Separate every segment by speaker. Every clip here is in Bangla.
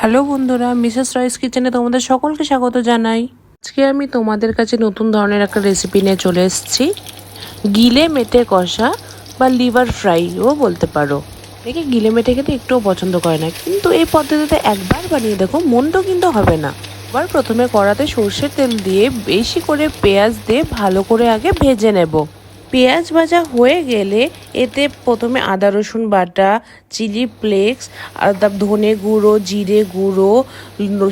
Speaker 1: হ্যালো বন্ধুরা, মিসেস রয়েস কিচেনে তোমাদের সকলকে স্বাগত জানাই। আজকে আমি তোমাদের কাছে নতুন ধরনের একটা রেসিপি নিয়ে চলে এসেছি। গিলে মেটে কষা বা লিভার ফ্রাইও বলতে পারো। দেখে গিলে মেটে খেতে একটুও পছন্দ করে না, কিন্তু এই পদ্ধতিতে একবার বানিয়ে দেখো, মনটাও কিন্তু হবে না। এবার প্রথমে কড়াতে সর্ষের তেল দিয়ে বেশি করে পেঁয়াজ দিয়ে ভালো করে আগে ভেজে নেব। পেঁয়াজ ভাজা হয়ে গেলে এতে প্রথমে আদা রসুন বাটা, চিলি ফ্লেক্স, ধনে গুঁড়ো, জিরে গুঁড়ো,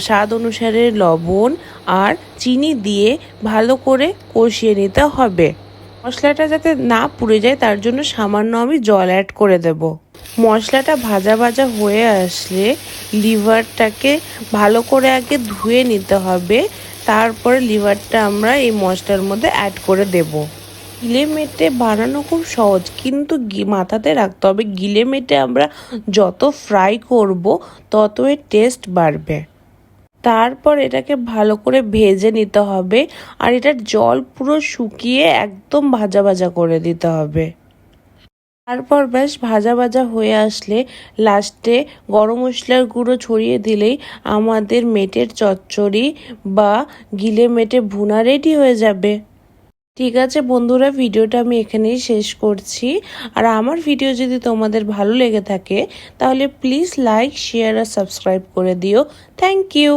Speaker 1: স্বাদ অনুসারে লবণ আর চিনি দিয়ে ভালো করে কষিয়ে নিতে হবে। মশলাটা যাতে না পুড়ে যায় তার জন্য সামান্য আমি জল অ্যাড করে দেব। মশলাটা ভাজা ভাজা হয়ে আসলে লিভারটাকে ভালো করে আগে ধুয়ে নিতে হবে। তারপরে লিভারটা আমরা এই মশলার মধ্যে অ্যাড করে দেব। গিলে মেটে বানানো খুব সহজ, কিন্তু মাথাতে রাখতে হবে গিলে মেটে আমরা যত ফ্রাই করব তত এর টেস্ট বাড়বে। তারপর এটাকে ভালো করে ভেজে নিতে হবে, আর এটার জল পুরো শুকিয়ে একদম ভাজা ভাজা করে দিতে হবে। তারপর বেশ ভাজা ভাজা হয়ে আসলে লাস্টে গরম মশলার গুঁড়ো ছড়িয়ে দিলেই আমাদের মেটের চচ্চড়ি বা গিলে মেটে ভুনা রেডি হয়ে যাবে। ঠিক আছে বন্ধুরা, ভিডিওটা আমি এখানেই শেষ করছি। আর আমার ভিডিও যদি তোমাদের ভালো লেগে থাকে তাহলে প্লিজ লাইক, শেয়ার আর সাবস্ক্রাইব করে দিও। Thank you.